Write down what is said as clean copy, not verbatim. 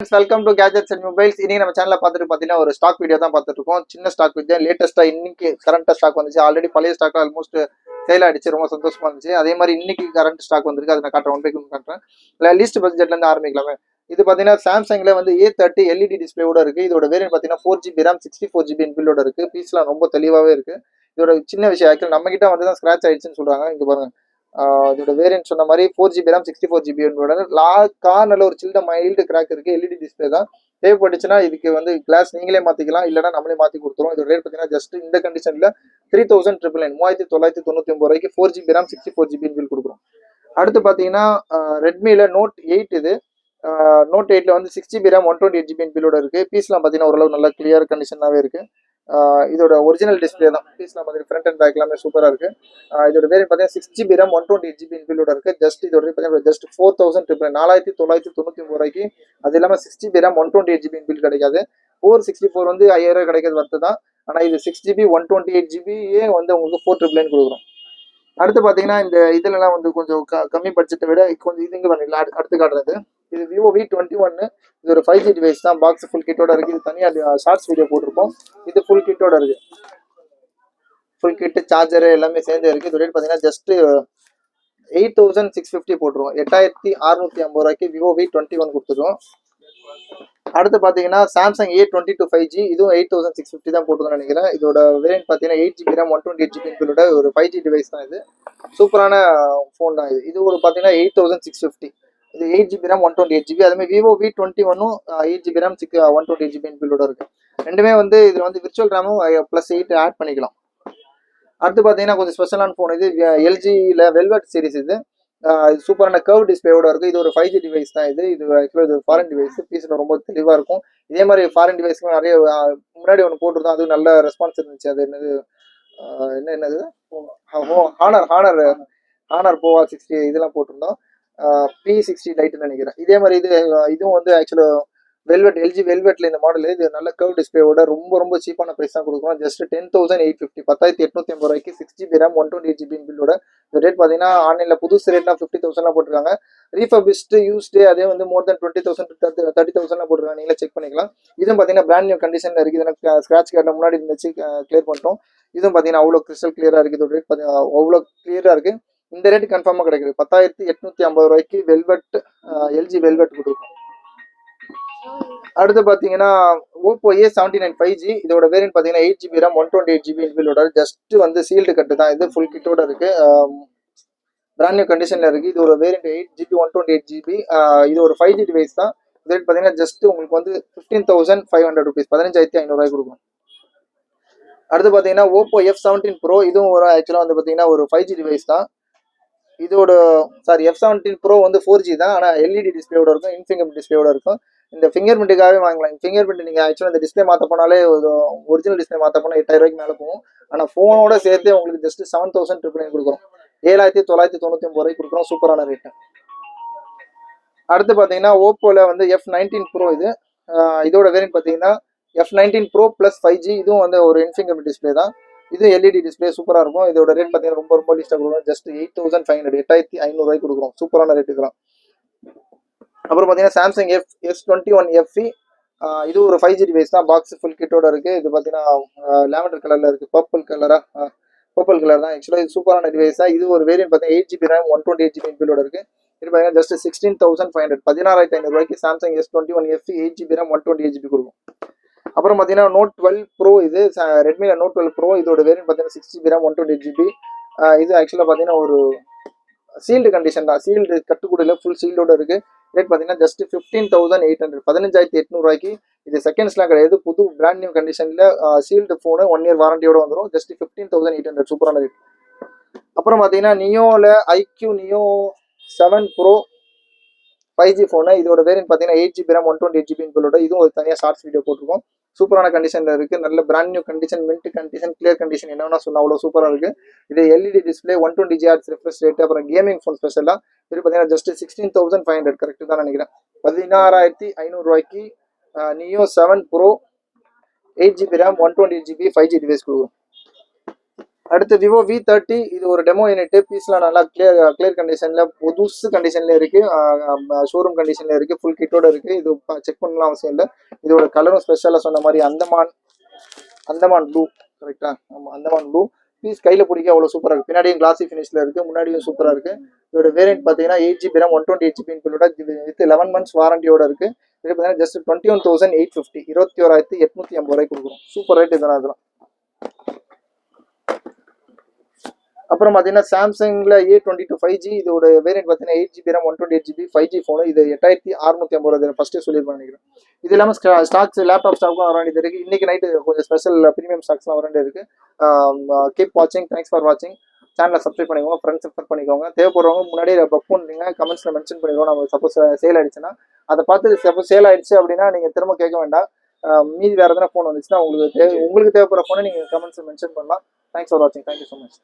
Welcome to gadgets and mobiles. இன்னைக்கு நம்ம சேனல்ல பார்த்துட்டு பார்த்தீங்கன்னா ஒரு ஸ்டாக் வீடியோ தான் பார்த்துட்டு இருக்கோம். சின்ன ஸ்டாக் வீடியோ, லேட்டஸ்டா இன்னைக்கு கரண்ட் ஸ்டாக் வந்துச்சு. ஆல்ரெடி பழைய ஸ்டாக் ஆல்மோஸ்ட் சேல் ஆயிடுச்சு. ரொம்ப சந்தோஷமா இருந்துச்சு. அதே மாதிரி இன்னைக்கு கரண்ட் ஸ்டாக் வந்திருக்கு. அதை நான் காட்டுறேன், ஒன் பை ஒன் காட்டுறேன். இல்லை லீஸ்ட் பட்ஜெட்ல இருந்து ஆரம்பிக்கலாமே. இது பார்த்தீங்கன்னா சாம்சங்ல வந்து A30 எல்இடி டிஸ்பிளேயோட இருக்கு. இதோட வேரியன்ட் பார்த்தீங்கன்னா 4GB RAM 64GB இன்பில்டோட இருக்கு. பீஸ்லாம் ரொம்ப தெளிவாகவே இருக்கு. இதோட சின்ன விஷயம் ஆக்சுவலி நம்ம கிட்ட வந்து தான் ஸ்கிராச் ஆயிடுச்சுன்னு சொல்றாங்க. இங்க பாருங்க, இதோட வேரியன்ட் சொன்ன மாதிரி 4GB RAM 64GB கார்னர்ல ஒரு சின்ன மைல்டு கிராக் இருக்கு. எல்இடி டிஸ்பிளே தான். தேவைப்பட்டுச்சுன்னா இதுக்கு வந்து கிளாஸ் நீங்களே மாத்திக்கலாம், இல்லைன்னா நம்மளே மாத்தி கொடுத்துருவோம். இதோட ரேட் பார்த்தீங்கன்னா ஜஸ்ட் இந்த கண்டிஷன்ல 3999 3999 ரூபாய்க்கு 4GB RAM 64GB பில் கொடுக்குறோம். அடுத்து பார்த்தீங்கன்னா ரெட்மில நோட் 8 இது. நோட் 8ல வந்து 6GB RAM 128GB பில்லோட இருக்கு. பீஸ்லாம் பார்த்தீங்கன்னா ஓரளவு நல்ல கிளியர் கண்டிஷனாகவே இருக்கு. இதோட ஒரிஜினல் டிஸ்பிளே தான். பீஸ்லாம் பார்த்தீங்கன்னா ஃப்ரண்ட் அண்ட் பேக் எல்லாமே சூப்பராக இருக்கு. இதோட வேரியன்ட் பார்த்தீங்கன்னா 6GB RAM 128GB இன்பில்டோட இருக்கு. ஜஸ்ட் இதோட பார்த்தீங்கன்னா ஜஸ்ட் 4999 ரூபாய்க்கு. அது இல்லாமல் 6GB RAM 128GB இன்பில் கிடைக்காது. 464 வந்து 5000 கிடைக்கிறது வருது தான். ஆனால் இது 6GB 128GB வந்து உங்களுக்கு 4999 கொடுக்குறோம். அடுத்து பார்த்தீங்கன்னா இந்த இதுலலாம் வந்து கொஞ்சம் கம்மி பட்ஜெட்டை விட கொஞ்சம் இதுங்க பண்ணிடலாம். அடுத்து காட்டுறது இது Vivo V21. இது ஒரு 5G டிவைஸ் தான். பாக்ஸ் ஃபுல் கிட்டோட இருக்கு. இது தனியாக ஷார்ட்ஸ் வீடியோ போட்டிருப்போம். இது ஃபுல் கிட்டோட இருக்கு. ஃபுல் கிட் சார்ஜர் எல்லாமே சேர்ந்து இருக்கு. இது ரேட் பார்த்தீங்கன்னா ஜஸ்ட் 8650 போட்டுருவோம். 8650 ரூபாய்க்கு Vivo V21 கொடுத்துருவோம். அடுத்து பார்த்தீங்கன்னா சாம்சங் A22 5G, இதுவும் 8650 தான் போட்டுருக்கோம்னு நினைக்கிறேன். இதோட வேரியன்ட் பார்த்தீங்கன்னா 8GB RAM 128GB இன்பில்டோட ஒரு 5G டிவைஸ் தான். இது சூப்பரான ஃபோன் தான். இது ஒரு பார்த்தீங்கன்னா 8650. இது 8GB RAM 128GB. அதுமாதிரி Vivo V21 8GB RAM 128GB இன்பில்டோட இருக்கு. ரெண்டுமே வந்து இதில் வந்து விர்ச்சுவல் ரேமும் +8 ஆட் பண்ணிக்கலாம். அடுத்து பார்த்தீங்கன்னா கொஞ்சம் ஸ்பெஷலான ஃபோன் இது. LGல வெல்வெட் சீரிஸ் இது. இது சூப்பரான கர்வ் டிஸ்பிளேயோட இருக்கு. இது ஒரு 5G டிவைஸ் தான். இது ஆக்சுவலாக இது ஃபாரின் டிவைஸ். பீஸில் ரொம்ப தெளிவாக இருக்கும். இதே மாதிரி ஃபாரின் டிவைஸ்க்கு நிறைய முன்னாடி ஒன்று போட்டிருந்தோம். அது நல்ல ரெஸ்பான்ஸ் இருந்துச்சு. அது என்னது ஹானர் போவா 60 இதெல்லாம் போட்டிருந்தோம். P60 லைட்னு நினைக்கிறேன். இதே மாதிரி இதுவும் வந்து ஆக்சுவலாக வெல்வெட், LG வெல்வெட்ல இந்த மாடல். இது நல்ல கர்வ் டிஸ்பிளேயோட ரொம்ப சீப்பான பிரைஸ் தான் கொடுக்குறோம். ஜஸ்ட் 10,850 10850 ரூபாய்க்கு 6GB RAM 128GB பில்லோட. இந்த ரேட் பார்த்தீங்கன்னா ஆன்லைனில் புதுசு ரேட்லாம் 50,000 போட்டிருக்காங்க. ரீஃபர்பிஷ்டு யூஸ்டே அதே வந்து மோர் தென் 20,000 30,000 போட்டிருக்காங்க. நீங்களே செக் பண்ணிக்கலாம். இதுவும் பார்த்தீங்கன்னா பிராண்ட் நியூ கண்டிஷனில் இருக்குது. எனக்கு ஸ்க்ராட்ச் கார்டில் முன்னாடி இருந்துச்சு, கிளியர் பண்ணிட்டோம். இதுவும் பார்த்தீங்கன்னா அவ்வளோ கிறிஸ்டல் கிளியராக இருக்குது. இதோட ரேட் பார்த்தீங்கன்னா அவ்வளோ கிளியராக இருக்குது. இந்த ரேட் கன்ஃபார்மாக கிடைக்குது. 10,850 ரூபாய்க்கு வெல்வெட் LG வெல்வெட் கொடுக்கும். அடுத்து பார்த்தீங்கன்னா Oppo A79 5G. இதோட வேரியன்ட் பார்த்தீங்கன்னா 8GB RAM 128GB இன்பில்டோட. ஜஸ்ட் வந்து சீல்டு கட்டு தான். இது ஃபுல் கிட்டோட இருக்கு. பிராண்ட் நியூ கண்டிஷன்ல இருக்கு. இது ஒரு வேரியன்ட் 8GB 128GB. இது ஒரு 5G டிவைஸ் தான். ரேட் பார்த்தீங்கன்னா ஜஸ்ட் உங்களுக்கு வந்து 15,500 rupees 15,500 ரூபாய் கொடுக்கும். அடுத்து பார்த்தீங்கன்னா Oppo F17 Pro. இதுவும் ஒரு ஆக்சுவலாக வந்து பார்த்தீங்கன்னா ஒரு 5G டிவைஸ் தான். இதோட F17 Pro வந்து 4G தான். ஆனால் எல்இடி டிஸ்பிளேயோட இருக்கும், இன்ஃபிங்கர் டிஸ்பிளேயோட இருக்கும். இந்த ஃபிங்கர் பிரிண்ட்டுக்காகவே வாங்கலாம். ஃபிங்கர் பிரிண்ட் நீங்கள் ஆக்சுவலாக இந்த டிஸ்பிளே மாற்ற போனாலே ஒரிஜினல் டிஸ்பிளே மாற்ற போனால் 8000 ரூபாய்க்கு மேலே போகும். ஆனால் ஃபோனோட சேர்த்து உங்களுக்கு ஜஸ்ட் 7,999 கொடுக்குறோம். 7,999 ரூபாய்க்கு கொடுக்குறோம். சூப்பரான ரேட்டு. அடுத்து பார்த்தீங்கன்னா ஓப்போல வந்து F19 Pro. இதோட வேரியன்ட் பார்த்தீங்கன்னா F19 Pro + 5G. இதுவும் வந்து ஒரு இன்ஃபிங்கர் டிஸ்பிளே தான். இது எல்இடி டிஸ்பிளே சூப்பராக இருக்கும். இதோட ரேட் பார்த்தீங்கன்னா ரொம்ப லீஸ்ட்டாக கொடுக்குறோம். ஜஸ்ட் 8,500 8500 ரூபாய்க்கு கொடுக்குறோம். சூப்பரான ரேட்டுக்கலாம். அப்புறம் பார்த்தீங்கன்னா சாம்சங் S21 FE. இது ஒரு 5G டிவைஸ் தான். பாக்ஸ் ஃபுல் கிட்டோட இருக்கு. இது பார்த்தீங்கன்னா லாவெண்டர் கலர்ல இருக்கு. பர்பிள் கலர் தான். ஆக்சுவலாக இது சூப்பரான டிவைஸ் தான். இது ஒரு வேரியன்ட் பார்த்தீங்கன்னா 8GB RAM 128GB இன்பில்டோட இருக்கு. இது பார்த்தீங்கன்னா ஜஸ்ட் 16,500 16,500 ரூபாய்க்கு Samsung S21 FE 8GB RAM 128GB கொடுக்கும். அப்புறம் பார்த்தீங்கன்னா நோட் 12 Pro. இது ரெட்மில நோட் 12 Pro. இதோட வேரியன்ட் பார்த்தீங்கன்னா 6GB RAM 128GB. இது ஆக்சுவலாக பார்த்தீங்கன்னா ஒரு சீல்டு கண்டிஷன் தான். சீல்டு கட்டுக்கூடையில் ஃபுல் சீல்டோட இருக்கு. ரேட் பார்த்தீங்கன்னா ஜஸ்ட் 15,800 15,800 ரூபாய்க்கு. இது செகண்ட்ஸ்லாம் கிடையாது. புது பிராண்ட் நியூ கண்டிஷனில் சீல்டு ஃபோனு 1 year வாரண்டியோட வந்துடும். ஜஸ்ட் 15,800. சூப்பரான ரேட். அப்புறம் பார்த்தீங்கன்னா நியோவில் IQ Neo 7 Pro 5G phone. இதோட வேரியன்ட் பார்த்தீங்கன்னா 8GB RAM 128GB இன்பில்டோட. இதுவும் ஒரு தனியாக ஷார்ட்ஸ் வீடியோ போட்டிருக்கோம். சூப்பரான கண்டிஷனில் இருக்குது. நல்ல brand new condition, mint condition, clear condition, என்னென்னா சொன்னால் அவ்வளோ சூப்பராக இருக்குது. இது LED display 120Hz refresh rate. அப்புறம் கேமிங் ஃபோன் ஸ்பெஷலாக இது பார்த்தீங்கன்னா ஜஸ்ட் 16,500 கரெக்டு தான் நினைக்கிறேன். 16,500 ரூபாய்க்கு Neo 7 Pro 8GB RAM 128GB 5G device கொடுக்கும். அடுத்து விவோ V30, இது ஒரு டெமோ யூனிட். பீஸ்லாம் நல்லா கிளியர் கண்டிஷன்ல, புதுசு கண்டிஷன்ல இருக்கு, ஷோரூம் கண்டிஷன்ல இருக்கு, ஃபுல் கிட்டோட இருக்கு. இது செக் பண்ணலாம் அவசியம் இல்லை. இதோட கலரும் ஸ்பெஷலாக சொன்ன மாதிரி அந்தமான் ப்ளூ, கரெக்டா? ஆமா, அந்தமான் ப்ளூ. பீஸ் கையில பிடிக்க அவ்வளோ சூப்பராக இருக்கு. பின்னாடியும் கிளாசி ஃபினிஷ்ல இருக்கு, முன்னாடியும் சூப்பராக இருக்கு. இதோட வேரியன்ட் பார்த்தீங்கன்னா 8GB RAM 128GB இன்க்ளூட with 11 months வாரண்டியோட இருக்கு. இது பார்த்தீங்கன்னா ஜஸ்ட் 21,850, 21,850 ரூபாய்க்கு கொடுக்குறோம். சூப்பர் ரேட் இதெல்லாம். அப்புறம் பார்த்தீங்கன்னா சாம்சங்ல A22 5G, இதோட வேரியன்ட் பார்த்தீங்கன்னா 8GB RAM 128GB 5G phone. இது 8,650 ரூபாய் ஃபர்ஸ்ட் சொல்லியிருப்பேன் நினைக்கிறேன். இது இல்லாமல் ஸ்டாக்ஸ், லேப்டாப் ஸ்டாக்கும் வர வேண்டியது இருக்கு. இன்னைக்கு நைட்டு கொஞ்சம் ஸ்பெஷல் ப்ரீமியம் ஸ்டாக்ஸ்லாம் வர வேண்டியது இருக்கு. கீப் வாட்சிங், தேங்க்ஸ் ஃபார் வாட்சிங். சேனலை சப்ஸ்கிரைப் பண்ணிக்கோங்க, ஃப்ரெண்ட்ஸ் ரெஃபர் பண்ணிக்கோங்க. தேவைப்படுறவங்க முன்னாடியே புக் பண்ணுறீங்க, கமெண்ட்ஸில் மென்ஷன் பண்ணிடுவோம். நம்ம சப்போஸ் சேல் ஆயிடுச்சுன்னா அதை பார்த்து சப்போஸ் சேல் ஆயிடுச்சு அப்படின்னா நீங்கள் திரும்ப கேட்க வேண்டாம். மீதி வேறு எதனா ஃபோன் வந்துச்சுன்னா உங்களுக்கு தேவைப்படுற ஃபோனை நீங்கள் கமெண்ட்ஸில் மென்ஷன் பண்ணலாம். தேங்க்ஸ் ஃபார் வாட்சிங். Thank you so much.